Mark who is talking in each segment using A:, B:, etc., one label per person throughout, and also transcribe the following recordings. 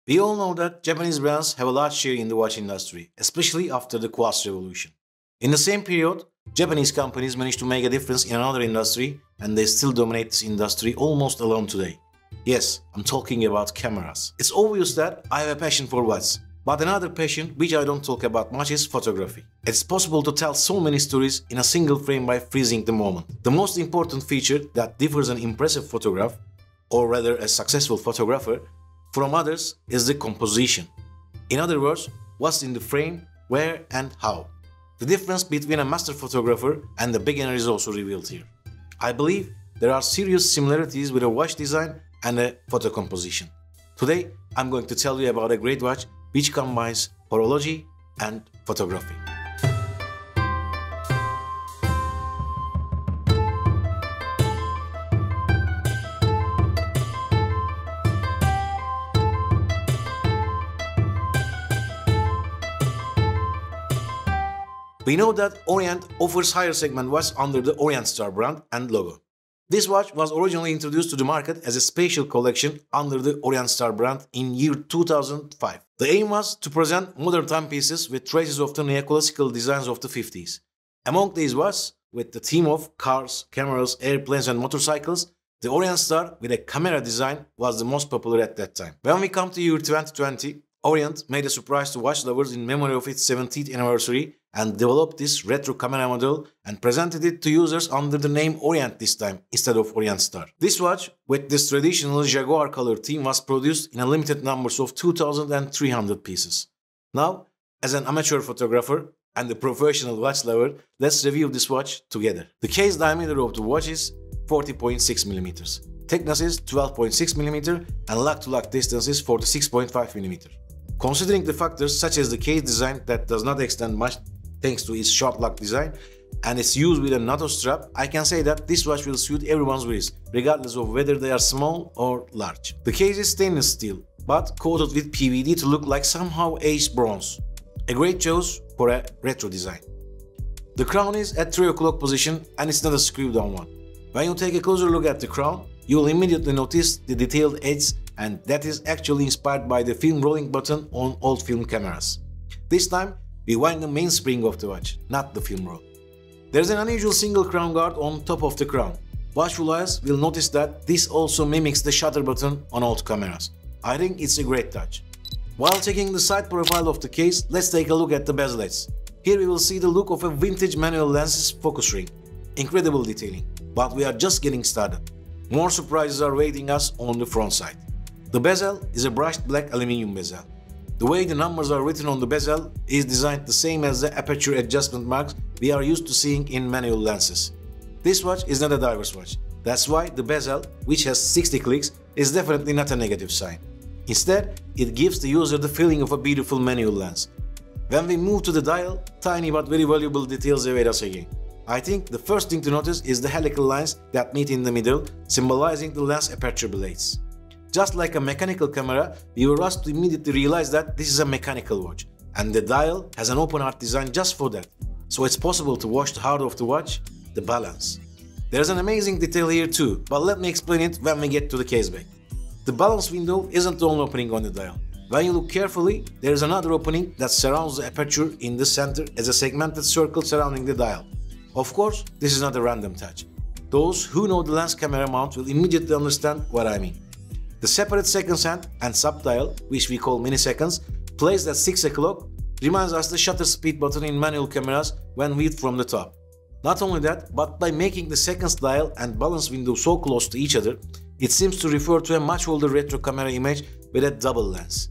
A: We all know that Japanese brands have a large share in the watch industry, especially after the quartz revolution. In the same period, Japanese companies managed to make a difference in another industry, and they still dominate this industry almost alone today. Yes, I'm talking about cameras. It's obvious that I have a passion for watches, but another passion which I don't talk about much is photography. It's possible to tell so many stories in a single frame by freezing the moment. The most important feature that differs an impressive photograph, or rather a successful photographer, from others is the composition. In other words, what's in the frame, where and how. The difference between a master photographer and the beginner is also revealed here. I believe there are serious similarities with a watch design and a photo composition. Today, I'm going to tell you about a great watch which combines horology and photography. We know that Orient offers higher segment watches under the Orient Star brand and logo. This watch was originally introduced to the market as a special collection under the Orient Star brand in year 2005. The aim was to present modern timepieces with traces of the neoclassical designs of the 50s. Among these watches, with the theme of cars, cameras, airplanes and motorcycles, the Orient Star with a camera design was the most popular at that time. When we come to year 2020, Orient made a surprise to watch lovers in memory of its 70th anniversary and developed this retro camera model and presented it to users under the name Orient this time instead of Orient Star. This watch with this traditional Jaguar color theme was produced in a limited numbers of 2,300 pieces. Now, as an amateur photographer and a professional watch lover, let's review this watch together. The case diameter of the watch is 40.6 mm. Thickness is 12.6 mm and lock-to-lock distance is 46.5 mm. Considering the factors such as the case design that does not extend much thanks to its short lock design and its use with a NATO strap, I can say that this watch will suit everyone's wrist, regardless of whether they are small or large. The case is stainless steel, but coated with PVD to look like somehow aged bronze. A great choice for a retro design. The crown is at 3 o'clock position and it's not a screwed on one. When you take a closer look at the crown, you will immediately notice the detailed edge, and that is actually inspired by the film rolling button on old film cameras. This time, we wind the mainspring of the watch, not the film roll. There is an unusual single crown guard on top of the crown. Watchful eyes will notice that this also mimics the shutter button on old cameras. I think it's a great touch. While checking the side profile of the case, let's take a look at the bezel edge. Here we will see the look of a vintage manual lens's focus ring. Incredible detailing, but we are just getting started. More surprises are waiting us on the front side. The bezel is a brushed black aluminium bezel. The way the numbers are written on the bezel is designed the same as the aperture adjustment marks we are used to seeing in manual lenses. This watch is not a diver's watch. That's why the bezel, which has 60 clicks, is definitely not a negative sign. Instead, it gives the user the feeling of a beautiful manual lens. When we move to the dial, tiny but very valuable details await us again. I think the first thing to notice is the helical lines that meet in the middle, symbolizing the lens aperture blades. Just like a mechanical camera, we were asked to immediately realize that this is a mechanical watch, and the dial has an open art design just for that. So it's possible to watch the heart of the watch, the balance. There's an amazing detail here too, but let me explain it when we get to the case back. The balance window isn't the only opening on the dial. When you look carefully, there is another opening that surrounds the aperture in the center as a segmented circle surrounding the dial. Of course, this is not a random touch. Those who know the lens camera mount will immediately understand what I mean. The separate seconds hand and subdial, which we call milliseconds, placed at 6 o'clock, reminds us the shutter speed button in manual cameras when viewed from the top. Not only that, but by making the seconds dial and balance window so close to each other, it seems to refer to a much older retro camera image with a double lens.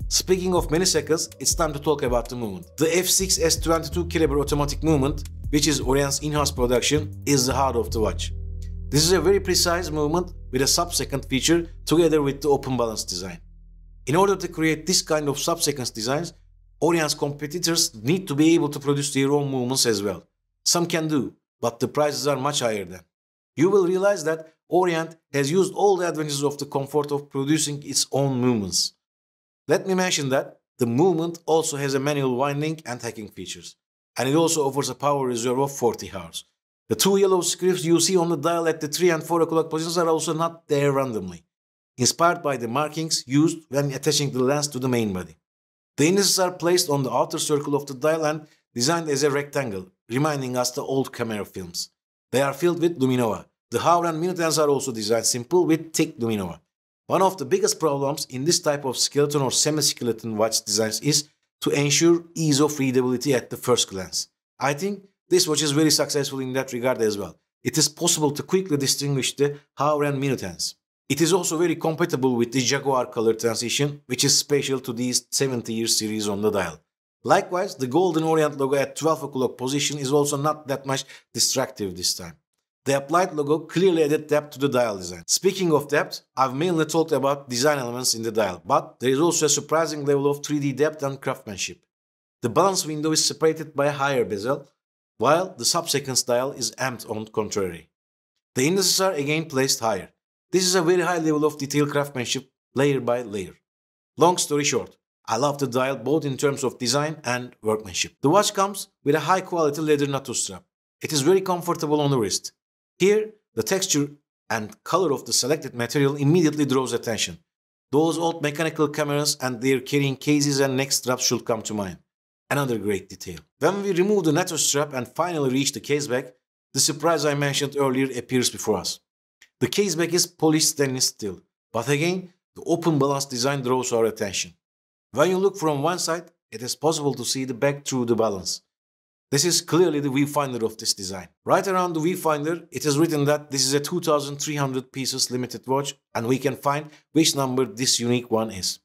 A: Speaking of milliseconds, it's time to talk about the movement. The F6S22 caliber automatic movement, which is Orient's in-house production, is the heart of the watch. This is a very precise movement with a sub-second feature together with the open balance design. In order to create this kind of sub-seconds designs, Orient's competitors need to be able to produce their own movements as well. Some can do, but the prices are much higher than. You will realize that Orient has used all the advantages of the comfort of producing its own movements. Let me mention that the movement also has a manual winding and hacking features, and it also offers a power reserve of 40 hours. The two yellow scripts you see on the dial at the 3 and 4 o'clock positions are also not there randomly. inspired by the markings used when attaching the lens to the main body. The indices are placed on the outer circle of the dial and designed as a rectangle, reminding us the old camera films. They are filled with luminova. The hour and minute hands are also designed simple with thick luminova. One of the biggest problems in this type of skeleton or semi-skeleton watch designs is to ensure ease of readability at the first glance. I think this watch is very successful in that regard as well. It is possible to quickly distinguish the hour and minute hands. It is also very compatible with the Jaguar color transition, which is special to these 70-year series on the dial. Likewise, the golden Orient logo at 12 o'clock position is also not that much distractive this time. The applied logo clearly added depth to the dial design. Speaking of depth, I've mainly talked about design elements in the dial, but there is also a surprising level of 3D depth and craftsmanship. The balance window is separated by a higher bezel, while the sub-seconds dial is amped on contrary. The indices are again placed higher. This is a very high level of detail craftsmanship, layer by layer. Long story short, I love the dial both in terms of design and workmanship. The watch comes with a high quality leather NATO strap. It is very comfortable on the wrist. Here, the texture and color of the selected material immediately draws attention. Those old mechanical cameras and their carrying cases and neck straps should come to mind. Another great detail. When we remove the NATO strap and finally reach the caseback, the surprise I mentioned earlier appears before us. The caseback is polished stainless steel, but again, the open balance design draws our attention. When you look from one side, it is possible to see the back through the balance. This is clearly the viewfinder of this design. Right around the viewfinder, it is written that this is a 2300 pieces limited watch and we can find which number this unique one is.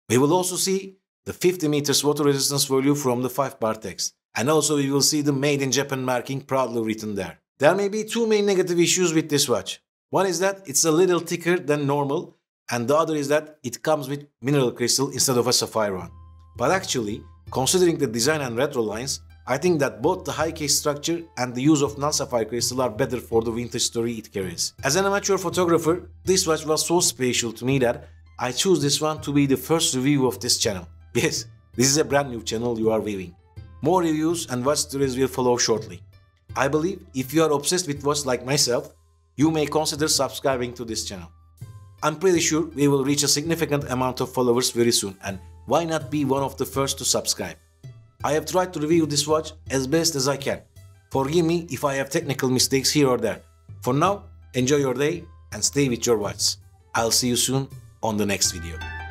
A: We will also see the 50 meters water resistance value from the 5-bar text. And also we will see the Made in Japan marking proudly written there. There may be two main negative issues with this watch. One is that it's a little thicker than normal, and the other is that it comes with mineral crystal instead of a sapphire one. But actually, considering the design and retro lines, I think that both the high case structure and the use of non-sapphire crystal are better for the vintage story it carries. As an amateur photographer, this watch was so special to me that I chose this one to be the first review of this channel. Yes, this is a brand new channel you are viewing. More reviews and watch stories will follow shortly. I believe if you are obsessed with watch like myself, you may consider subscribing to this channel. I'm pretty sure we will reach a significant amount of followers very soon, and why not be one of the first to subscribe? I have tried to review this watch as best as I can. Forgive me if I have technical mistakes here or there. For now, enjoy your day and stay with your watch. I'll see you soon on the next video.